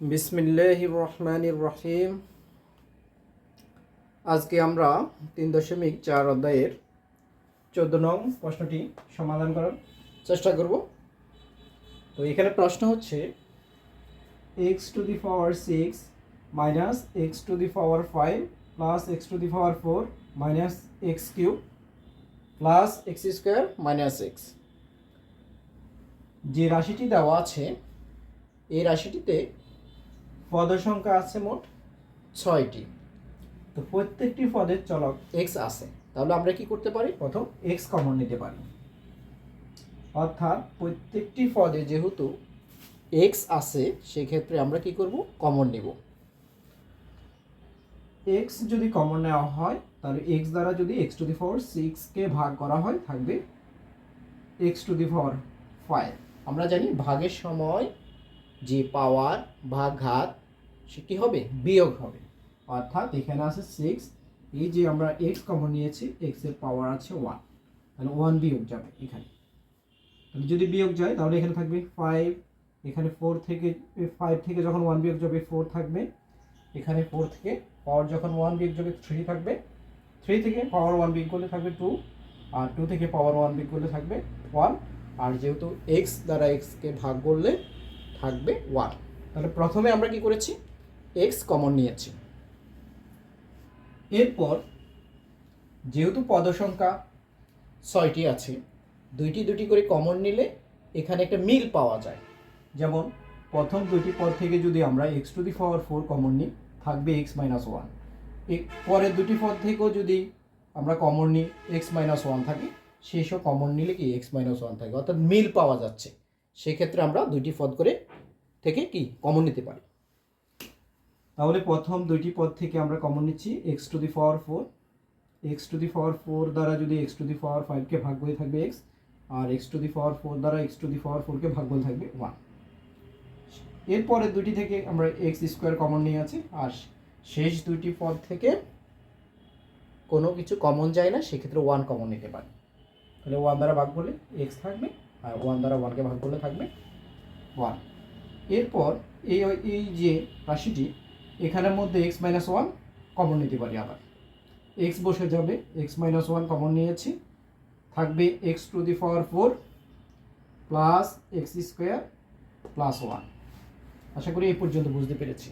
বিসমিল্লাহির রহমানির রহিম। আজকে আমরা 3.4 অধ্যায়ের 14 নং প্রশ্নটি সমাধান করার চেষ্টা করব। তো এখানে প্রশ্ন হচ্ছে x to the power 6 minus x to the power 5 plus x to the power 4 minus x cube plus x square minus x। যে রাশিটি দেওয়া আছে এই রাশিটিতে পদ সংখ্যা আছে মোট 6টি। তো প্রত্যেকটি পদের চলক x আছে, তাহলে আমরা কি করতে পারি? প্রথম x কমন নিতে পারি, অর্থাৎ প্রত্যেকটি পদে যেহেতু x আছে সেক্ষেত্রে আমরা কি করব? কমন নিব। x যদি কমন নেওয়া হয় তাহলে x দ্বারা যদি x টু দি পাওয়ার 6 কে ভাগ করা হয় থাকবে x টু দি পাওয়ার 5। আমরা জানি ভাগের সময় যে পাওয়ার বা ঘাত সেটি হবে বিয়োগ হবে, অর্থাৎ এখানে আছে 6, এই যে আমরা x কমন নিয়েছি x এর পাওয়ার আছে 1, তাহলে 1 বিয়োগ যাবে এখানে। তাহলে যদি বিয়োগ যায় তাহলে এখানে থাকবে 5, এখানে 4 থেকে 5 থেকে যখন 1 বিয়োগ যাবে 4 থাকবে, এখানে 4 থেকে পাওয়ার যখন 1 বিয়োগ যাবে 3 থাকবে, 3 থেকে পাওয়ার 1 বিয়োগ করলে থাকবে 2, আর 2 থেকে পাওয়ার 1 বিয়োগ করলে থাকবে 1, আর যেহেতু x দ্বারা x কে ভাগ করলে থাকবে 1। তাহলে প্রথমে আমরা কি করেছি? x কমন নিয়েছি। এরপর যেহেতু পদ সংখ্যা 6টি আছে, দুইটি দুটি করে কমন নিলে এখানে একটা মিল পাওয়া যায়। যেমন প্রথম দুটি পদ থেকে যদি আমরা x to the power 4 common নিই থাকবে x মাইনাস 1, পরের দুটি পদ থেকেও যদি আমরা কমন নিই x মাইনাস 1 থাকে, শেষও কমন নিলে কি x মাইনাস 1 থাকে, অর্থাৎ মিল পাওয়া যাচ্ছে। সেক্ষেত্রে আমরা দুইটি পদ করে থেকে কি কমন নিতে পারি। তাহলে প্রথম দুইটি পদ থেকে আমরা কমন নিচ্ছি x to the power 4, x to the power 4 দ্বারা যদি x টু দি পাওয়ার 5 কে ভাগ করে থাকবে x, আর x টু দি পাওয়ার 4 দ্বারা x টু দি পাওয়ার 4 কে ভাগ করে থাকবে 1। এরপরে দুটি থেকে আমরা x স্কোয়ার কমন নিয়ে আছি, আর শেষ দুইটি পদ থেকে কোনো কিছু কমন যায় না, সেক্ষেত্রে 1 কমন নিতে পারি। তাহলে 1 দ্বারা ভাগ করলে x থাকবে, আর 1 দ্বারা 1 কে ভাগ করলে থাকবে 1। এরপর এই যে রাশিটি এখানের মধ্যে x মাইনাস 1 কমন নিতে পারি, আবার x বসে যাবে, x মাইনাস 1 কমন নিয়েছি, থাকবে x to the power 4 plus x square plus 1। আশা করি এই পর্যন্ত বুঝতে পেরেছি।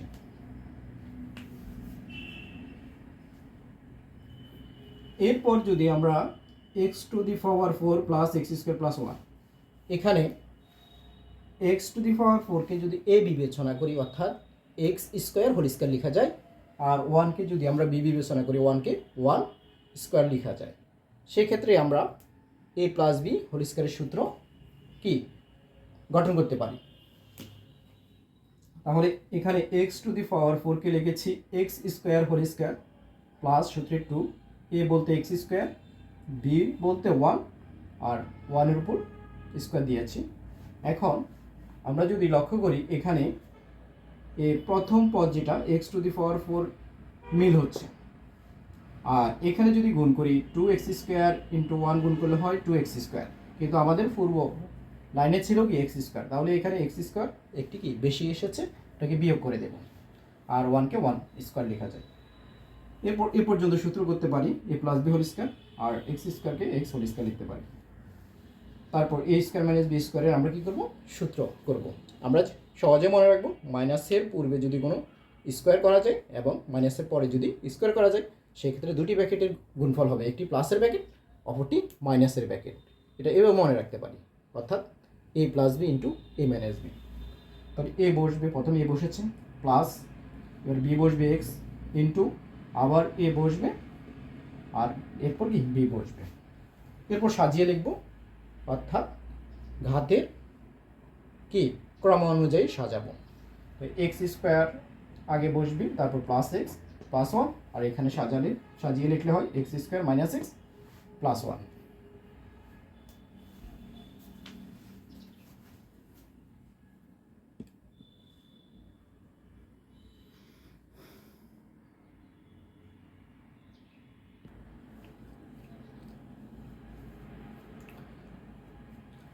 এরপর যদি আমরা x to the power 4 plus x square plus 1, এখানে x টু দি পাওয়ার 4 কে যদি a বিবেচনা করি অর্থাৎ x স্কোয়ার হোল স্কোয়ার লেখা যায়, আর 1 কে যদি আমরা b বিবেচনা করি 1 কে 1 স্কোয়ার লেখা যায়, সেক্ষেত্রে আমরা a প্লাস b হোল স্কোয়ারের সূত্র কি গঠন করতে পারি। তাহলে এখানে x টু দি পাওয়ার 4 কে লিখেছি x square whole square plus সূত্রে 2, a বলতে x স্কোয়ার, b বলতে 1, আর 1 এর উপর স্কোয়ার দিয়েছি। এখন আমরা যদি লক্ষ্য করি এখানে এর প্রথম পদ যেটা x টু দি পাওয়ার 4 মিল হচ্ছে, আর এখানে যদি গুণ করি 2x স্কোয়ার ইন্টু 1 গুণ করলে হয় 2x স্কোয়ার, কিন্তু আমাদের পূর্ব লাইনে ছিল কি x স্কোয়ার, তাহলে এখানে x স্কোয়ার একটি কি বেশি এসেছে, এটাকে বিয়োগ করে দেব, আর 1 কে 1 স্কোয়ার লেখা যায়। এরপর এ পর্যন্ত সূত্র করতে পারি a plus b whole square, আর x স্কোয়ারকে x হোল স্কোয়ার লিখতে পারি। তারপর a স্কোয়ার মাইনাস বি স্কোয়ারের আমরা কী করব? সূত্র করব। আমরা সহজে মনে রাখবো মাইনাসের পূর্বে যদি কোনো স্কোয়ার করা যায় এবং মাইনাসের পরে যদি স্কোয়ার করা যায়, সেক্ষেত্রে দুটি ব্র্যাকেটের গুণফল হবে, একটি প্লাসের ব্র্যাকেট, অপরটি মাইনাসের ব্র্যাকেট। এটা এভাবে মনে রাখতে পারি, অর্থাৎ a plus b into a minus b. তাহলে a বসবে, প্রথমে a বসেছে প্লাস, এবার b বসবে x ইন্টু আবার a বসবে, আর এরপর কি b বসবে। এরপর সাজিয়ে লিখব, অর্থাৎ ঘাতের কি ক্রম অনুযায়ী সাজাবো। তো এক্স স্কোয়ার আগে বসবি, তারপর প্লাস এক্স প্লাস 1, আর এখানে সাজিয়ে লিখলে হয় x square minus x plus 1।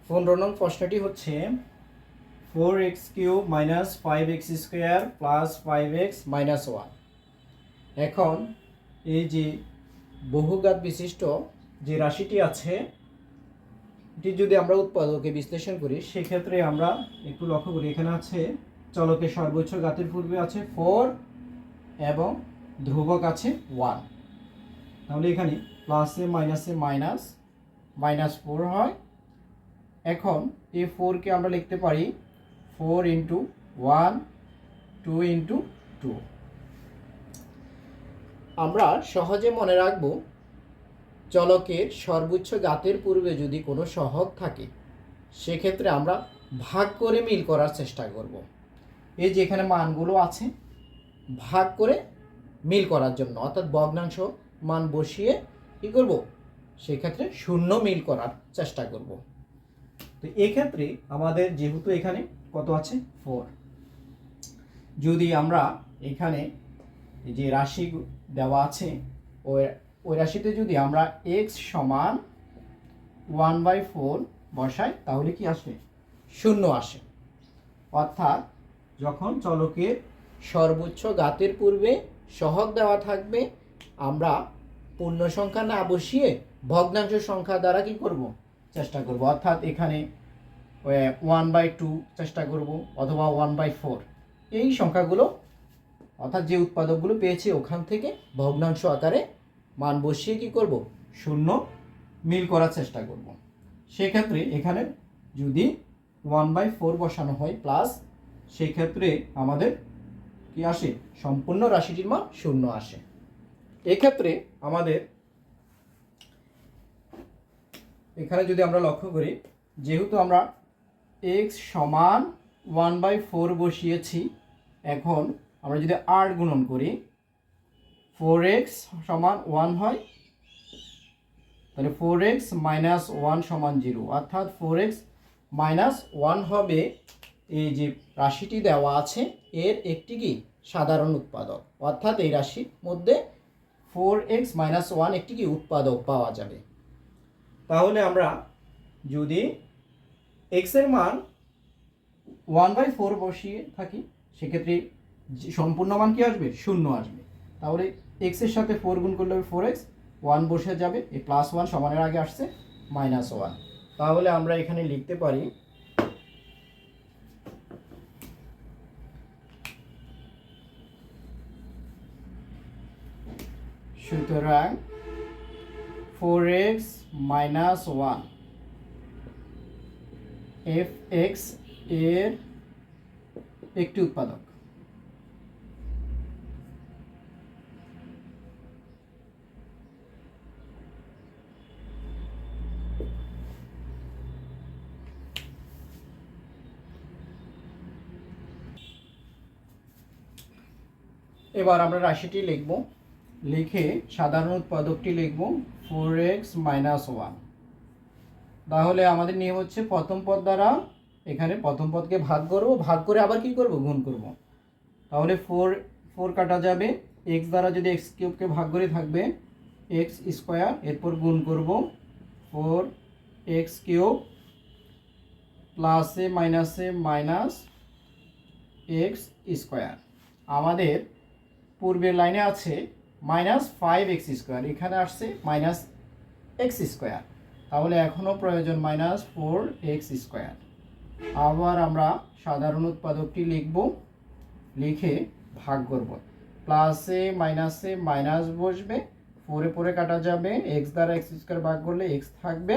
পনেরো নং প্রশ্নটি হচ্ছে 4x³ minus 5x² plus 5x minus 1। এখন এই যে বহুঘাত বিশিষ্ট যে রাশিটি আছে এটি যদি আমরা উৎপাদকে বিশ্লেষণ করি সেক্ষেত্রে আমরা একটু লক্ষ্য করি, এখানে আছে চলকের সর্বোচ্চ ঘাতের পূর্বে আছে 4 এবং ধ্রুবক আছে 1। তাহলে এখানে প্লাসে মাইনাসে মাইনাস মাইনাস 4 হয়। এখন এই 4কে আমরা লিখতে পারি 4 ইন্টু 1 2 ইন্টু 2। আমরা সহজে মনে রাখব চলকের সর্বোচ্চ ঘাতের পূর্বে যদি কোনো সহগ থাকে সেক্ষেত্রে আমরা ভাগ করে মিল করার চেষ্টা করব। এই যে এখানে মানগুলো আছে ভাগ করে মিল করার জন্য, অর্থাৎ ভগ্নাংশ মান বসিয়ে কী করব, সেক্ষেত্রে শূন্য মিল করার চেষ্টা করব। তো এক্ষেত্রে আমাদের যেহেতু এখানে কত আছে 4, যদি আমরা এখানে যে রাশি দেওয়া আছে ওই রাশিতে যদি আমরা x সমান 1/4 বসাই তাহলে কি আসবে, শূন্য আসে। অর্থাৎ যখন চলকের সর্বোচ্চ ঘাতের পূর্বে সহগ দেওয়া থাকবে আমরা পূর্ণ সংখ্যা না বসিয়ে ভগ্নাংশ সংখ্যা দ্বারা কি করব, চেষ্টা করব। অর্থাৎ এখানে 1/2 চেষ্টা করব অথবা 1/4, এই সংখ্যাগুলো অর্থাৎ যে উৎপাদকগুলো পেয়েছি ওখান থেকে ভগ্নাংশ আকারে মান বসিয়ে কি করব, শূন্য মিল করার চেষ্টা করব। সেক্ষেত্রে এখানে যদি 1/4 বসানো হয় প্লাস, সেক্ষেত্রে আমাদের কি আসে, সম্পূর্ণ রাশিটির মান শূন্য আসে। এক্ষেত্রে আমাদের এখানে যদি আমরা লক্ষ্য করি, যেহেতু আমরা x সমান 1/4 বসিয়েছি, এখন আমরা যদি 8 গুণন করি 4x সমান 1 হয়, তাহলে 4x মাইনাস 1 সমান 0, অর্থাৎ 4x মাইনাস 1 হবে এই যে রাশিটি দেওয়া আছে এর একটি কি সাধারণ উৎপাদক। অর্থাৎ এই রাশির মধ্যে 4x মাইনাস 1 একটি কি উৎপাদক পাওয়া যাবে। তাহলে আমরা যদি x এর মান 1/4 বসিয়ে থাকি সেক্ষেত্রে সম্পূর্ণ মান কি আসবে, শূন্য আসবে। তাহলে x এর সাথে 4 গুণ করলে 4x, 1 বসে যাবে, এই প্লাস 1 সমানের আগে আসছে মাইনাস 1। তাহলে আমরা এখানে লিখতে পারি সুতরাং 4x মাইনাস 1 fx এর একটি উৎপাদক। এবার আমরা রাশিটি লিখব, লিখে সাধারণ উৎপাদকটি লিখব 4x মাইনাস 1। তাহলে আমাদের নিয়ম হচ্ছে প্রথম পদ দ্বারা এখানে প্রথম পদকে ভাগ করব, ভাগ করে আবার কি করব, গুণ করব। তাহলে 4 কাটা যাবে, x দ্বারা যদি x³ কে ভাগ করে থাকবে x², এরপর গুণ করব 4x³ প্লাসে মাইনাসে মাইনাস x²। আমাদের পূর্বের লাইনে আছে মাইনাস 5x², এখানে আসছে মাইনাস x², তাহলে এখনও প্রয়োজন মাইনাস 4x²। আবার আমরা সাধারণ উৎপাদকটি লিখব, লিখে ভাগ করব, প্লাসে মাইনাসে মাইনাস বসবে, 4 পরে কাটা যাবে, x দ্বারা x² ভাগ করলে x থাকবে,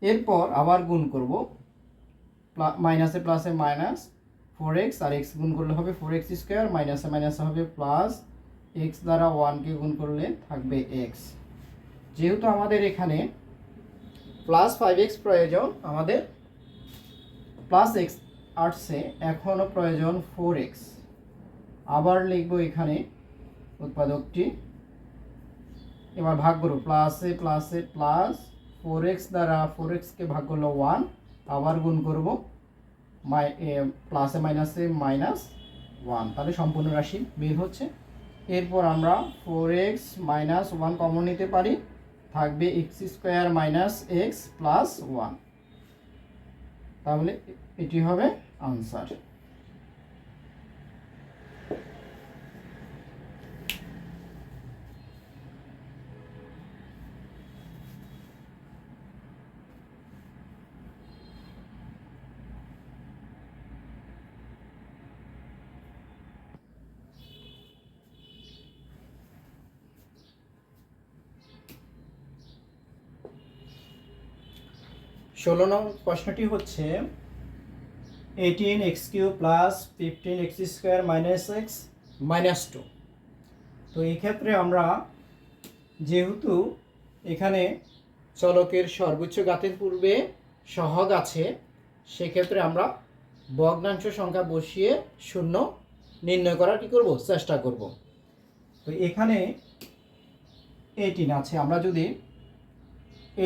এরপর আবার গুণ করব, মাইনাসে প্লাসে মাইনাস 4x আর x গুণ করলে হবে 4x², মাইনাসে মাইনাসে হবে প্লাস, x দ্বারা 1কে গুণ করলে থাকবে x। যেহেতু আমাদের এখানে প্লাস 5x প্রয়োজন, আমাদের প্লাস x আসছে, এখনও প্রয়োজন 4x। আবার লিখব এখানে উৎপাদকটি, এবার ভাগ করব, প্লাসে প্লাসে প্লাস, 4x দ্বারা 4xকে ভাগ করলো 1, আবার গুণ করব, প্লাসে মাইনাসে মাইনাস 1, তাহলে সম্পূর্ণ রাশি বের হচ্ছে। এরপর আমরা 4x মাইনাস 1 কমন নিতে পারি, থাকবে x² মাইনাস x প্লাস 1। তাহলে এটি হবে আনসার। ষোলো নং প্রশ্নটি হচ্ছে 18x³ plus 15x² minus x minus 2। তো এই ক্ষেত্রে আমরা যেহেতু এখানে চলকের সর্বোচ্চ ঘাতের পূর্বে সহগ আছে, সেক্ষেত্রে আমরা ভগ্নাংশ সংখ্যা বসিয়ে শূন্য নির্ণয় করার কী করব, চেষ্টা করব। তো এখানে 18 আছে, আমরা যদি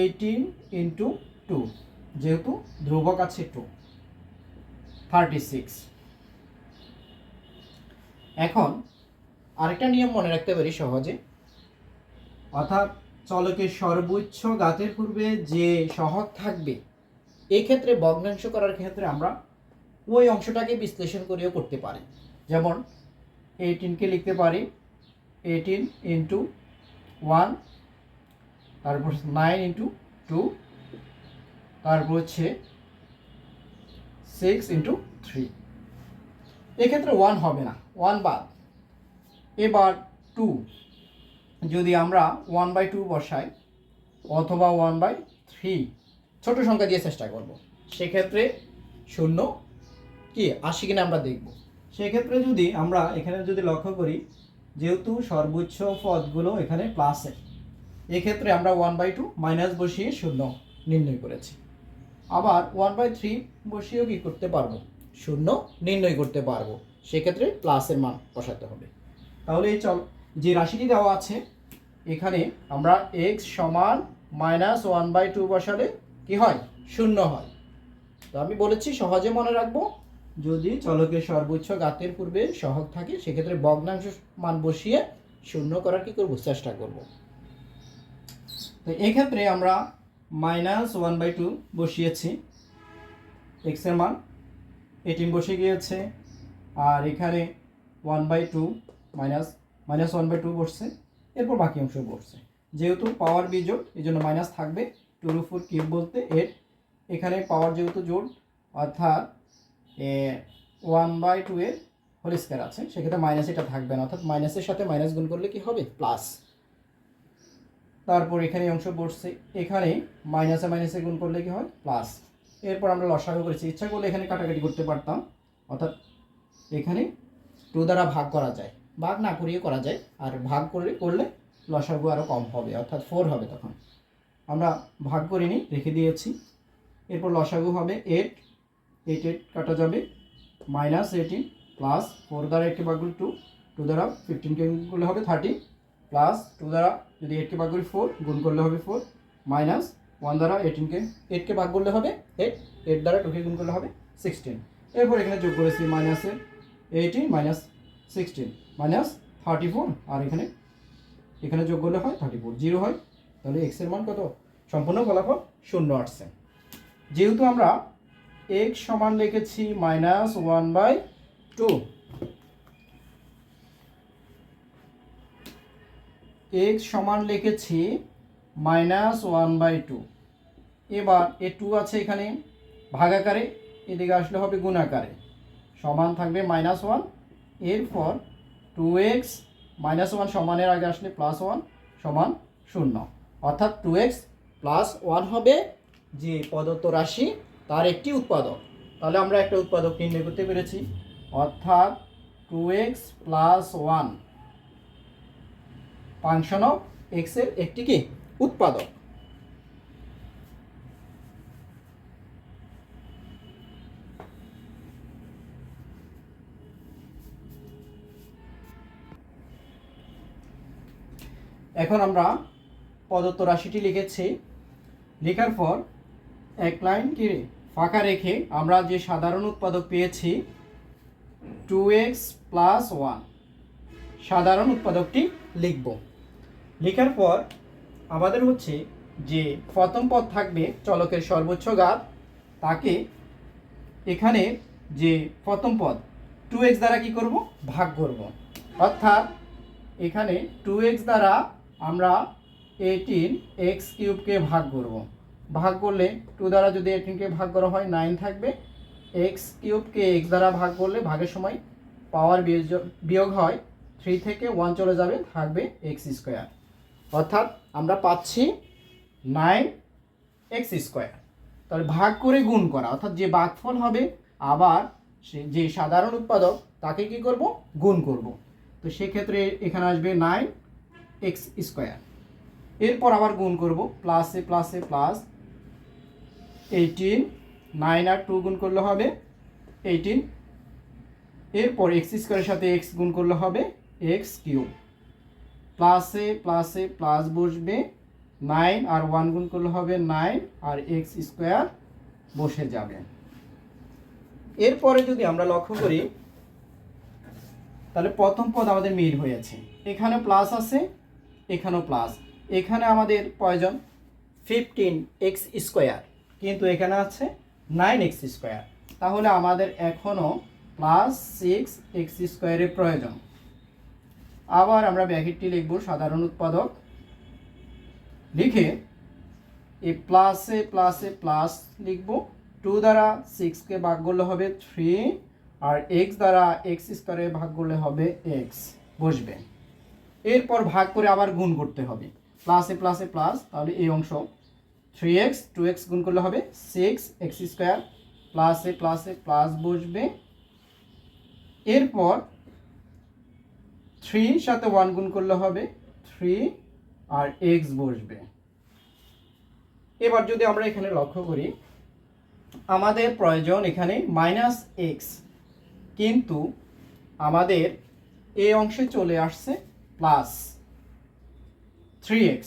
18 ইন্টু 2, যেহেতু ধ্রুবক আছে 2, 36। এখন আরেকটা নিয়ম মনে রাখতে পারি সহজে, অর্থাৎ চলকের সর্বোচ্চ ঘাতের পূর্বে যে সহগ থাকবে, এই ক্ষেত্রে ভগ্নাংশ করার ক্ষেত্রে আমরা ওই অংশটাকে বিশ্লেষণ করেও করতে পারি। যেমন 18কে লিখতে পারি 18 ইন্টু 1, তারপর 9 ইন্টু 2, তারপর হচ্ছে 6 ইন্টু 3। এক্ষেত্রে 1 হবে না, 1 বাদ। এবার 2 যদি আমরা 1/2 বসাই অথবা 1/3 ছোট সংখ্যা দিয়ে চেষ্টা করব, সেক্ষেত্রে শূন্য কি আসে কিনা আমরা দেখব। সেক্ষেত্রে যদি আমরা এখানে যদি লক্ষ্য করি, যেহেতু সর্বোচ্চ পদগুলো এখানে প্লাসের, এক্ষেত্রে আমরা 1/2 মাইনাস বসিয়ে শূন্য নির্ণয় করেছি। আবার 1/3 বসিয়েও কি করতে পারবো, শূন্য নির্ণয় করতে পারবো। সেক্ষেত্রে প্লাসের মান বসাতে হবে। তাহলে এই যে রাশিটি দেওয়া আছে এখানে আমরা x সমান -1/2 বসালে কি হয়, শূন্য হয়। তো আমি বলেছি সহজে মনে রাখবো, যদি চলকের সর্বোচ্চ ঘাতের পূর্বে সহগ থাকে, সেক্ষেত্রে ভগ্নাংশ মান বসিয়ে শূন্য করার কি করব, চেষ্টা করব। তো এক্ষেত্রে আমরা -1/2 বসিয়েছি, x এর মান 18 বসে গিয়েছে, আর এখানে 1/2 -1/2 বসছে, এরপর বাকি অংশ বসছে। যেহেতু পাওয়ার বিজোড় এই জন্য মাইনাস থাকবে, 2/4 বলতে 8, এখানে পাওয়ার যেহেতু জোড় অর্থাৎ 1/2 এর হোল স্কয়ার আছে, সেক্ষেত্রে মাইনাস এটা থাকবে না, অর্থাৎ মাইনাসের সাথে মাইনাস গুণ করলে কি হবে, প্লাস। তারপর এখানে অংশ বসছে, এখানে মাইনাসে মাইনাসে গুণ করলে কি হয়, প্লাস। এরপর আমরা লসাগু করেছি, ইচ্ছা করলে এখানে কাটাকাটি করতে পারতাম, অর্থাৎ এখানে 2 দ্বারা ভাগ করা যায়, ভাগ না করিয়ে করা যায়, আর ভাগ করলে লসাগু আরও কম হবে, অর্থাৎ 4 হবে। তখন আমরা ভাগ করিনি, রেখে দিয়েছি। এরপর লসাগু হবে 8 কাটা যাবে, -18 প্লাস 4 দ্বারা 8কে ভাগ করলে 2 দ্বারা 15কে গুণ করলে হবে 30, প্লাস 2 দ্বারা যদি 8কে ভাগ করি 4 গুণ করলে হবে 4, মাইনাস 1 দ্বারা 8কে ভাগ করলে হবে 8 দ্বারা 2কে গুণ করলে হবে 16। এরপর এখানে যোগ করেছি -18 -16 -34, আর এখানে যোগ করলে হয় 34, 0 হয়। তাহলে x এর মান কত, সম্পূর্ণ ফলাফল 0 আসছে। যেহেতু আমরা x সমান লিখেছি -1/2, x সমান লিখেছি -1/2। এবার এ 2 আছে এখানে ভাগাকারে, এদিকে আসলে হবে গুণাকারে, সমান থাকবে -1। এরপর 2x -1 সমানের আগে আসলে +1 সমান 0, অর্থাৎ 2x + 1 হবে যে প্রদত্ত রাশি তার একটি উৎপাদক। তাহলে আমরা একটা উৎপাদক নির্ণয় করতে পেরেছি, অর্থাৎ 2x + 1 ফাংশন অফ x এর একটি কি উৎপাদক। এখন আমরা প্রদত্ত রাশিটি লিখেছি, লেখার পর এক লাইন কি ফাঁকা রেখে আমরা যে সাধারণ উৎপাদক পেয়েছি 2x + 1, সাধারণ উৎপাদকটি লিখব। লেখার পর আমাদের হচ্ছে যে প্রথম পদ থাকবে চলকের সর্বোচ্চ ঘাত, তাকে এখানে যে প্রথম পদ 2x দ্বারা কি করব, ভাগ করব। অর্থাৎ এখানে 2x দ্বারা আমরা 18x³ ভাগ করব। ভাগ করলে 2 দ্বারা যদি 18কে ভাগ করা হয় 9 থাকবে। x³ x দ্বারা ভাগ করলে ভাগের সময় পাওয়ার বিয়োগ হয়, 3 থেকে 1 চলে যাবে, থাকবে x²। অর্থাৎ আমরা পাচ্ছি 9x²। তাহলে ভাগ করে গুণ করা, অর্থাৎ যে ভাগফল হবে আবার যে সাধারণ উৎপাদক তাকে কি করব, গুণ করব। তো সেক্ষেত্রে এখানে আসবে 9x²। এরপর আবার গুণ করব, প্লাসে প্লাসে প্লাস 18, 9 আর 2 গুণ করলে হবে 18। এরপর x² সাথে x গুণ করলে হবে x³। প্লাসে প্লাসে প্লাস বসবে, 9 আর 1 গুণ করলে হবে 9 আর x² বসে যাবে। এরপরে যদি আমরা লক্ষ্য করি তাহলে প্রথম পদ আমাদের মিল হয়েছে, এখানে প্লাস আছে, এখানেও প্লাস। এখানে আমাদের প্রয়োজন 15x², কিন্তু এখানে আছে 9x²। তাহলে আমাদের এখনও +6x² এর প্রয়োজন। আবার আমরা ব্র্যাকেটটি লিখব সাধারণ উৎপাদক লিখে এই প্লাসে প্লাসে প্লাস লিখব। 2 দ্বারা 6কে ভাগ করলে হবে 3, আর x দ্বারা x² ভাগ করলে হবে x বসবে। এরপর ভাগ করে আবার গুণ করতে হবে, প্লাসে প্লাসে প্লাস। তাহলে এই অংশ 3x 2x গুণ করলে হবে 6x², প্লাসে প্লাসে প্লাস বসবে। এরপর 3 সাথে 1 গুণ করলে হবে 3 আর x বসবে। এবার যদি আমরা এখানে লক্ষ্য করি আমাদের প্রয়োজন এখানে -x, কিন্তু আমাদের এই অংশে চলে আসছে +3x।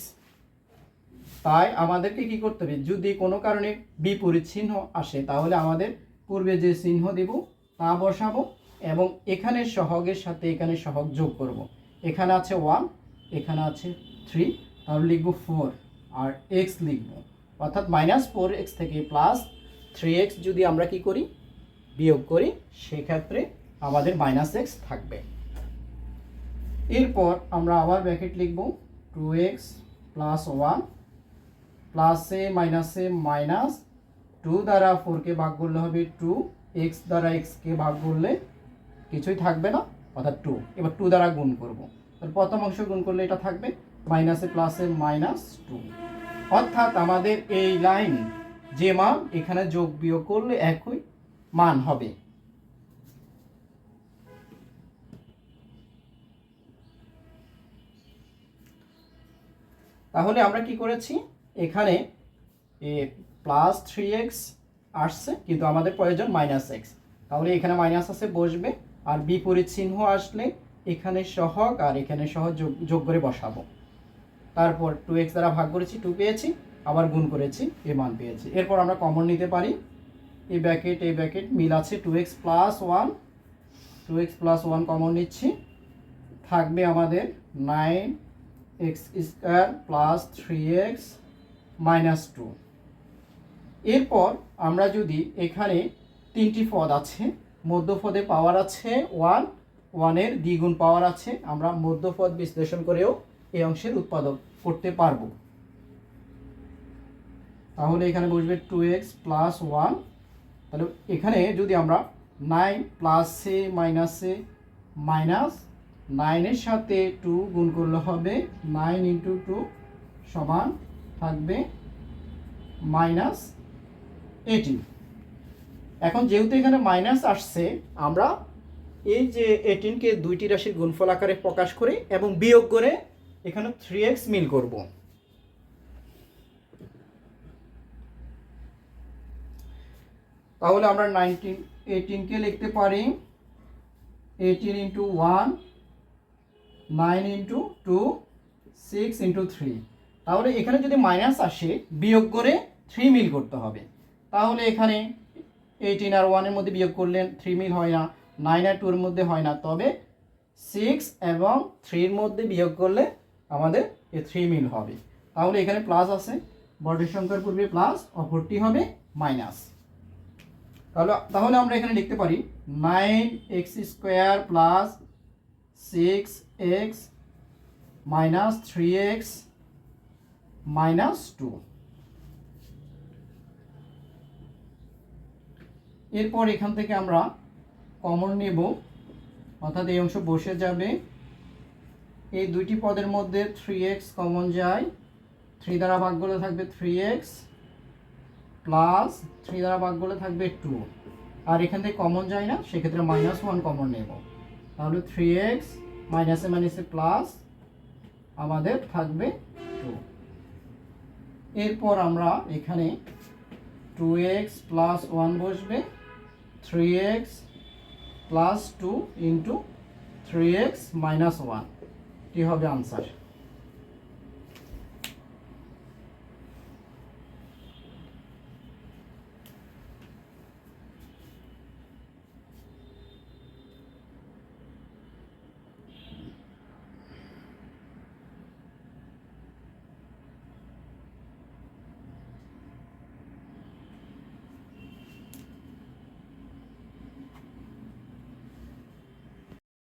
তাই আমাদেরকে কি করতে হবে, যদি কোনো কারণে বিপরীত চিহ্ন আসে তাহলে আমাদের পূর্বে যে চিহ্ন দেব তা বসাবো এবং এখানে সহগের সাথে এখানে সহগ যোগ করব। এখানে আছে 1, এখানে আছে 3, তাহলে লিখব 4 আর x লিখব। অর্থাৎ -4x থেকে +3x যদি আমরা কি করি, বিয়োগ করি, সেক্ষেত্রে আমাদের -x থাকবে। এরপর আমরা আবার ব্র্যাকেট লিখব 2x + 1 প্লাসে মাইনাসে মাইনাস, 2 দ্বারা 4কে ভাগ করলে হবে 2, x দ্বারা x-কে ভাগ করলে কিছুই থাকবে না, অর্থাৎ 2। এবার 2 দ্বারা গুণ করব, তাহলে প্রথম অংশ গুণ করলে এটা থাকবে মাইনাসে প্লাসে -2। অর্থাৎ আমাদের এই লাইন যে মান এখানে যোগ বিয়োগ করলে একই মান হবে। তাহলে আমরা কি করেছি, এখানে +3x আসছে কিন্তু আমাদের প্রয়োজন -x। তাহলে এখানে মাইনাস আছে বসবে, আর বিপরীত চিহ্ন আসলে এখানে সহগ আর এখানে সহগ যোগ করে বসাবো। তারপর 2x দ্বারা ভাগ করেছি 2 পেয়েছি, আবার গুণ করেছি এ মান পেয়েছি। এরপর আমরা কমন নিতে পারি, এই ব্র্যাকেট মিল আছে, 2x + 1 কমন নিচ্ছি, থাকবে আমাদের 9x² + 3x - 2। এরপর আমরা যদি এখানে 3টি পদ আছে, মধ্যপদে পাওয়ার আছে 1, 1-এর দ্বিগুণ পাওয়ার আছে, আমরা মধ্যপদ বিশ্লেষণ করেও এই অংশের উৎপাদক করতে পারবো। তাহলে এখানে বসবে 2x + 1। তাহলে এখানে যদি আমরা 9 প্লাসে মাইনাসে মাইনাস, 9-এর সাথে 2 গুণ করলে হবে 9 × 2 সমান থাকবে -18। এখন যেহেতু এখানে মাইনাস আসছে, আমরা এই যে 18কে দুইটি রাশির গুণফল আকারে প্রকাশ করে এবং বিয়োগ করে এখানে 3x মিল করব। তাহলে আমরা 18কে লিখতে পারি 18 × 1, 9 × 2, 6 × 3। তাহলে এখানে যদি মাইনাস আসে বিয়োগ করে 3 মিল করতে হবে। তাহলে এখানে 18 আর 1-এর মধ্যে বিয়োগ করলে 3 মিল হয় না, 9 আর 2-এর মধ্যে হয় না, তবে 6 এবং 3-এর মধ্যে বিয়োগ করলে আমাদের 3 মিল হবে। তাহলে এখানে প্লাস আছে, বর্গের সংখ্যার পূর্বে প্লাস, অপরটি হবে মাইনাস। তাহলে আমরা এখানে লিখতে পারি 9x² plus 6x minus 3x minus 2। এরপর এখান থেকে আমরা কমন নেব, অর্থাৎ এই অংশ বসে যাবে। এই দুইটি পদের মধ্যে 3x কমন যায়, 3 দ্বারা ভাগ করলে থাকবে 3x প্লাস 3 দ্বারা ভাগ করলে থাকবে 2, আর এখান থেকে কমন যায় না, সেক্ষেত্রে -1 কমন নেব। তাহলে 3x মাইনাসে মাইনাসে প্লাস আমাদের থাকবে 2। এরপর আমরা এখানে 2x প্লাস 1 বসবে, 3x plus 2 into 3x minus 1 কি হবে আনসার।